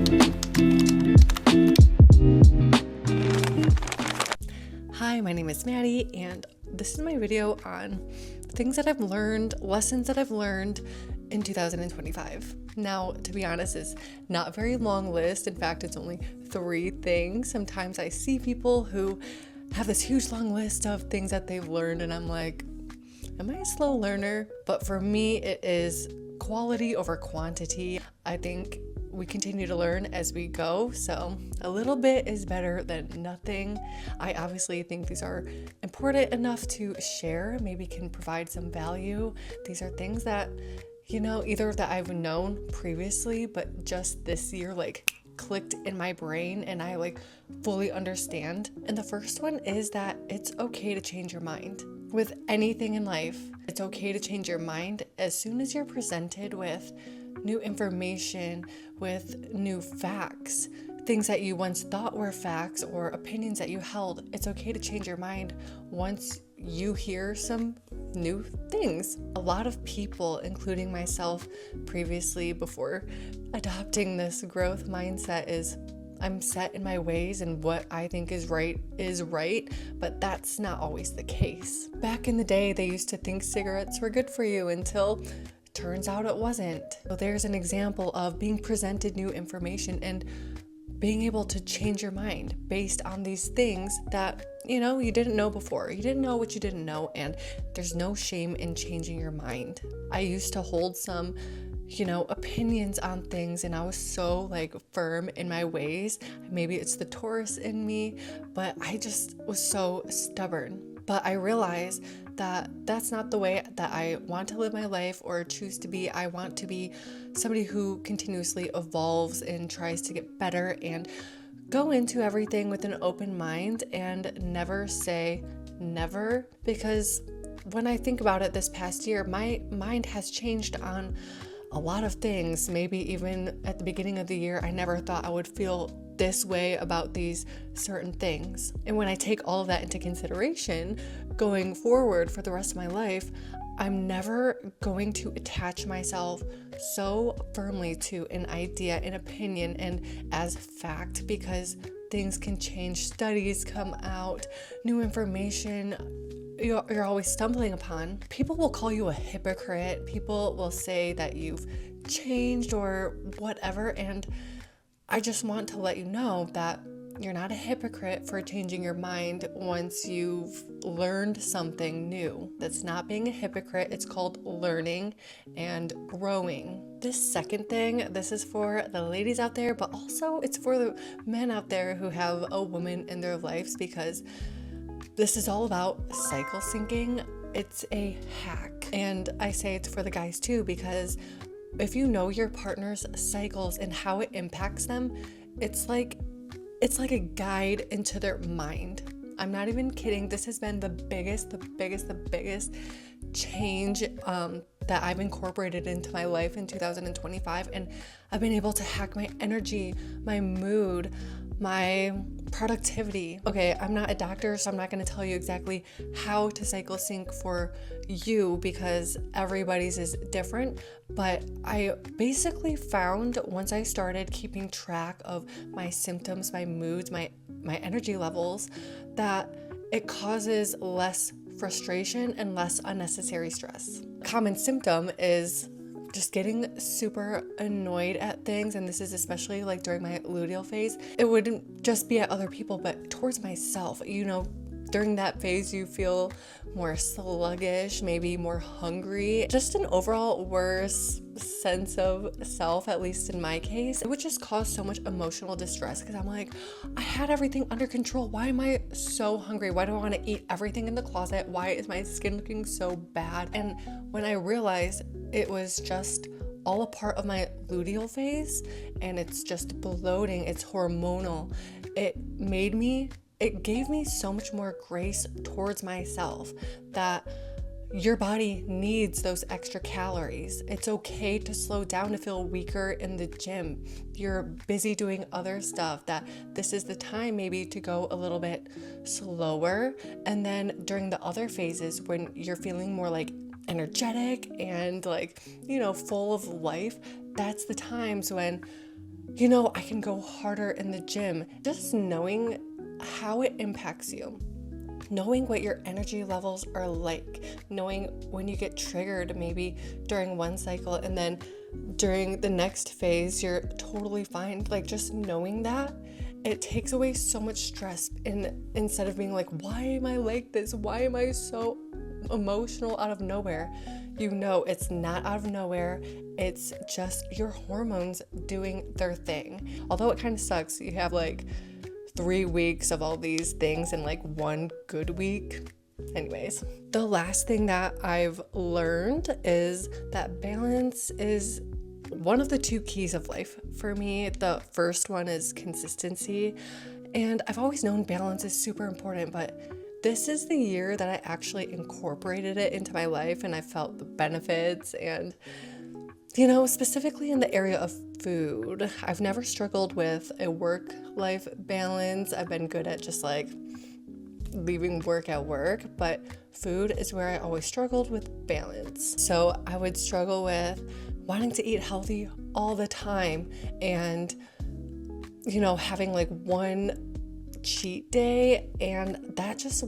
Hi, my name is Maddie, and this is my video on things that I've learned, lessons that I've learned in 2025. Now, to be honest, it's not a very long list. In fact, it's only 3 things. Sometimes I see people who have this huge long list of things that they've learned, and I'm like, am I a slow learner? But for me, it is quality over quantity. I think we continue to learn as we go, so a little bit is better than nothing. I obviously think these are important enough to share, maybe can provide some value. These are things that, either that I've known previously, but just this year, clicked in my brain and I fully understand. And the first one is that it's okay to change your mind. With anything in life, it's okay to change your mind as soon as you're presented with new information, with new facts, things that you once thought were facts or opinions that you held. It's okay to change your mind once you hear some new things. A lot of people, including myself previously before adopting this growth mindset, is I'm set in my ways and what I think is right, but that's not always the case. Back in the day, they used to think cigarettes were good for you until turns out it wasn't. So there's an example of being presented new information and being able to change your mind based on these things that, you didn't know before. You didn't know what you didn't know, and there's no shame in changing your mind. I used to hold some opinions on things, and I was so firm in my ways. Maybe it's the Taurus in me, but I just was so stubborn. But I realized that that's not the way that I want to live my life or choose to be. I want to be somebody who continuously evolves and tries to get better and go into everything with an open mind and never say never, because when I think about it this past year, my mind has changed on a lot of things. Maybe even at the beginning of the year, I never thought I would feel this way about these certain things. And when I take all of that into consideration, going forward for the rest of my life, I'm never going to attach myself so firmly to an idea, an opinion, and as fact, because things can change. Studies come out, new information you're always stumbling upon. People will call you a hypocrite. People will say that you've changed or whatever, and I just want to let you know that you're not a hypocrite for changing your mind once you've learned something new. That's not being a hypocrite. It's called learning and growing. This second thing, this is for the ladies out there, but also it's for the men out there who have a woman in their lives, because this is all about cycle syncing. It's a hack. And I say it's for the guys too, because if you know your partner's cycles and how it impacts them, it's like a guide into their mind. I'm not even kidding. This has been the biggest change that I've incorporated into my life in 2025. And I've been able to hack my energy, my mood, my productivity. Okay, I'm not a doctor, so I'm not going to tell you exactly how to cycle sync for you, because everybody's is different. But I basically found, once I started keeping track of my symptoms, my moods, my energy levels, that it causes less frustration and less unnecessary stress. Common symptom is just getting super annoyed at things, and this is especially during my luteal phase. It wouldn't just be at other people, but towards myself. During that phase, you feel more sluggish, maybe more hungry, just an overall worse sense of self, at least in my case. It would just cause so much emotional distress, because I'm like, I had everything under control. Why am I so hungry? Why do I want to eat everything in the closet? Why is my skin looking so bad? And when I realized it was just all a part of my luteal phase, and it's just bloating, it's hormonal, it gave me so much more grace towards myself, that your body needs those extra calories. It's okay to slow down, to feel weaker in the gym. You're busy doing other stuff, that this is the time maybe to go a little bit slower. And then during the other phases, when you're feeling more energetic and full of life, that's the times when I can go harder in the gym. Just knowing how it impacts you, knowing what your energy levels are like, knowing when you get triggered maybe during one cycle and then during the next phase you're totally fine. Like, just knowing that, it takes away so much stress. And instead of being like, why am I like this? Why am I so emotional out of nowhere? It's not out of nowhere. It's just your hormones doing their thing. Although it kind of sucks. You have like 3 weeks of all these things and like 1 good week. Anyways, the last thing that I've learned is that balance is one of the 2 keys of life for me. The first one is consistency. And I've always known balance is super important, but this is the year that I actually incorporated it into my life and I felt the benefits. And, specifically in the area of food, I've never struggled with a work-life balance. I've been good at just like leaving work at work, but food is where I always struggled with balance. So I would struggle with wanting to eat healthy all the time and, having like one cheat day, and that just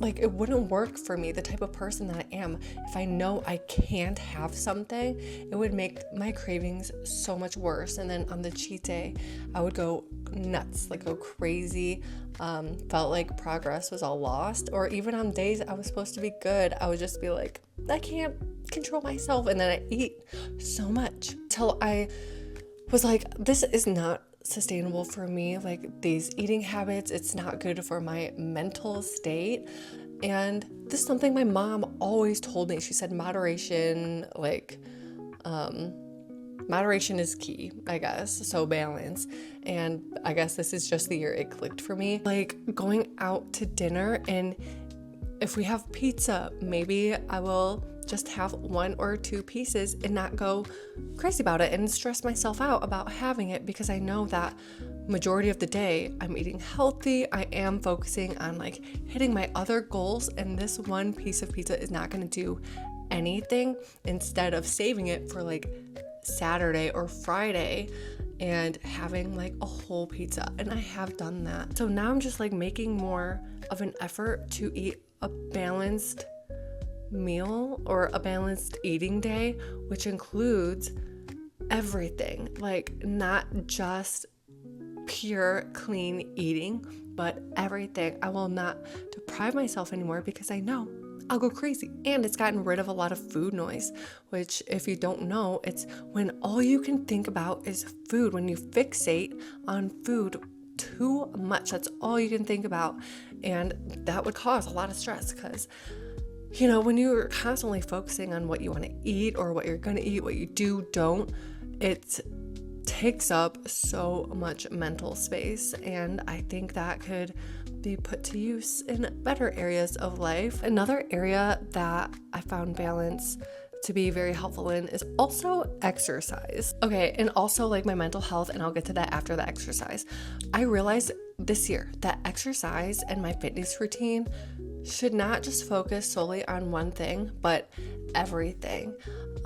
it wouldn't work for me, the type of person that I am. If I know I can't have something, it would make my cravings so much worse. And then on the cheat day, I would go nuts, like go crazy. Felt like progress was all lost. Or even on days I was supposed to be good, I would just be like, I can't control myself. And then I eat so much till I was like, this is not sustainable for me. Like, these eating habits, it's not good for my mental state. And this is something my mom always told me. She said moderation is key, I guess. So balance. And I guess this is just the year it clicked for me. Like, going out to dinner, and if we have pizza, maybe I will just have 1 or 2 pieces and not go crazy about it and stress myself out about having it, because I know that majority of the day I'm eating healthy. I am focusing on like hitting my other goals, and this 1 piece of pizza is not going to do anything, instead of saving it for like Saturday or Friday and having like a whole pizza. And I have done that. So now I'm just like making more of an effort to eat a balanced meal or a balanced eating day, which includes everything, like not just pure clean eating, but everything. I will not deprive myself anymore, because I know I'll go crazy. And it's gotten rid of a lot of food noise, which, if you don't know, it's when all you can think about is food. When you fixate on food too much, that's all you can think about. And that would cause a lot of stress, because when you're constantly focusing on what you want to eat or what you're going to eat, what you don't, it takes up so much mental space. And I think that could be put to use in better areas of life. Another area that I found balance to be very helpful in is also exercise. Okay, and also like my mental health, and I'll get to that after the exercise. I realized this year that exercise and my fitness routine should not just focus solely on one thing, but everything.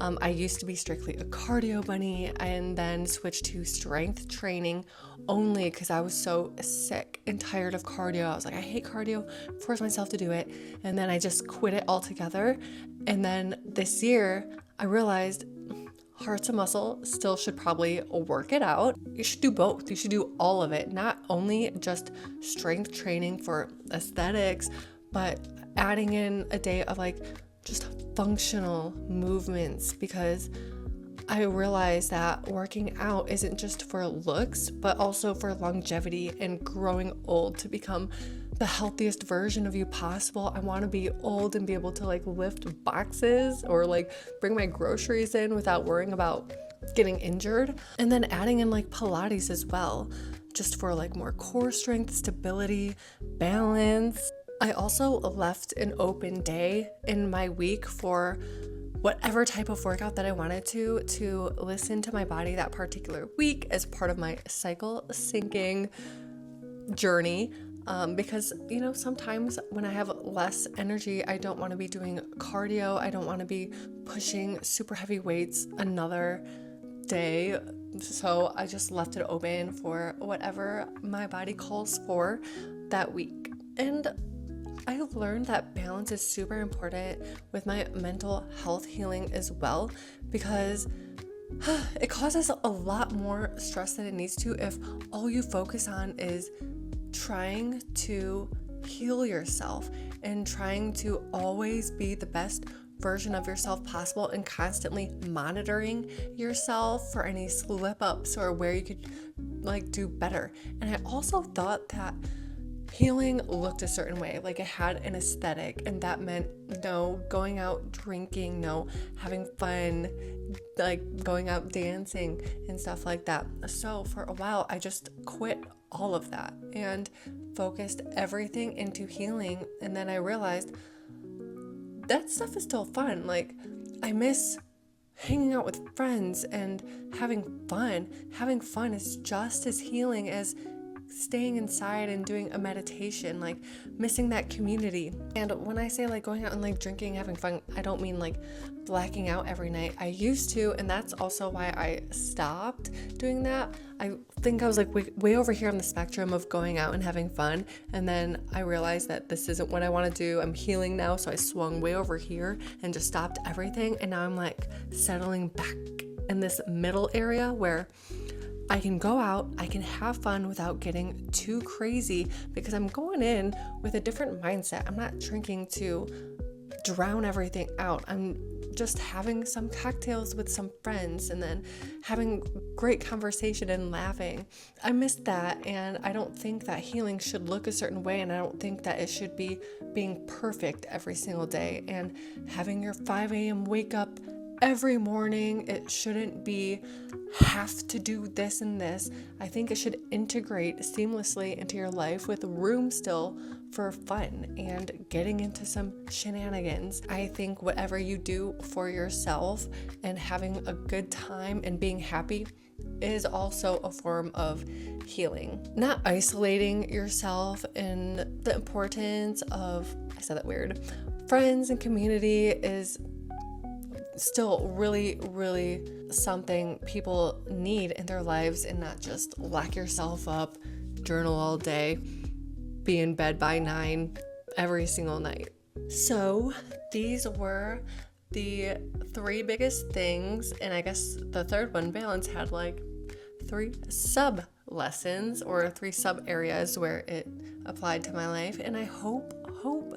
I used to be strictly a cardio bunny and then switched to strength training only because I was so sick and tired of cardio. I was like, I hate cardio, forced myself to do it, and then I just quit it altogether. And then this year, I realized heart's a muscle, still should probably work it out. You should do both. You should do all of it, not only just strength training for aesthetics, but adding in a day of like just functional movements, because I realized that working out isn't just for looks, but also for longevity and growing old to become the healthiest version of you possible. I want to be old and be able to like lift boxes or like bring my groceries in without worrying about getting injured. And then adding in like Pilates as well, just for like more core strength, stability, balance. I also left an open day in my week for whatever type of workout that I wanted to listen to my body that particular week as part of my cycle syncing journey. Because, sometimes when I have less energy, I don't want to be doing cardio. I don't want to be pushing super heavy weights another day. So I just left it open for whatever my body calls for that week. And I've learned that balance is super important with my mental health healing as well, because it causes a lot more stress than it needs to if all you focus on is trying to heal yourself and trying to always be the best version of yourself possible and constantly monitoring yourself for any slip ups or where you could like do better. And I also thought that healing looked a certain way, like it had an aesthetic, and that meant no going out drinking, no having fun, like going out dancing and stuff like that. So for a while I just quit all of that and focused everything into healing. And then I realized that stuff is still fun. Like, I miss hanging out with friends and having fun. Having fun is just as healing as staying inside and doing a meditation, like missing that community. And when I say like going out and like drinking, having fun, I don't mean like blacking out every night. I used to, and that's also why I stopped doing that. I think I was like way over here on the spectrum of going out and having fun, and then I realized that this isn't what I want to do. I'm healing now, so I swung way over here and just stopped everything, and now I'm like settling back in this middle area where I can go out, I can have fun without getting too crazy, because I'm going in with a different mindset. I'm not drinking to drown everything out. I'm just having some cocktails with some friends and then having great conversation and laughing. I missed that, and I don't think that healing should look a certain way, and I don't think that it should be being perfect every single day and having your 5 a.m. wake up every morning. It shouldn't be have to do this and this. I think it should integrate seamlessly into your life with room still for fun and getting into some shenanigans. I think whatever you do for yourself and having a good time and being happy is also a form of healing. Not isolating yourself, and the importance of, I said that weird, friends and community is still really, really something people need in their lives, and not just lock yourself up, journal all day, be in bed by 9 every single night. So these were the 3 biggest things, and I guess the third one, balance, had like 3 sub lessons or 3 sub areas where it applied to my life. And I hope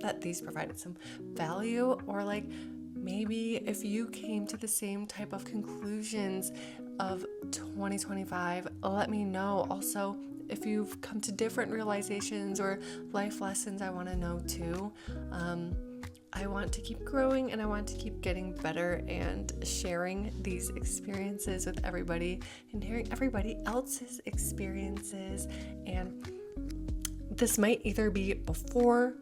that these provided some value, or like maybe if you came to the same type of conclusions of 2025, let me know. Also, if you've come to different realizations or life lessons, I want to know too. I want to keep growing, and I want to keep getting better and sharing these experiences with everybody and hearing everybody else's experiences. And this might either be before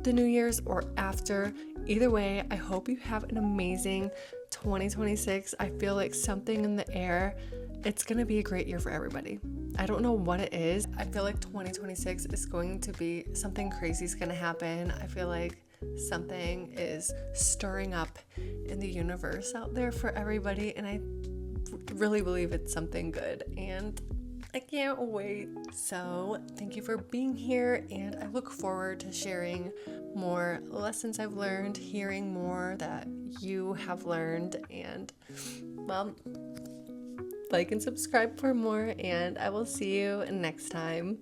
the New Year's or after. Either way, I hope you have an amazing 2026. I feel like something in the air. It's going to be a great year for everybody. I don't know what it is. I feel like 2026 is going to be something crazy is going to happen. I feel like something is stirring up in the universe out there for everybody, and I really believe it's something good, and I can't wait. So thank you for being here, and I look forward to sharing more lessons I've learned, hearing more that you have learned, and well, like and subscribe for more, and I will see you next time.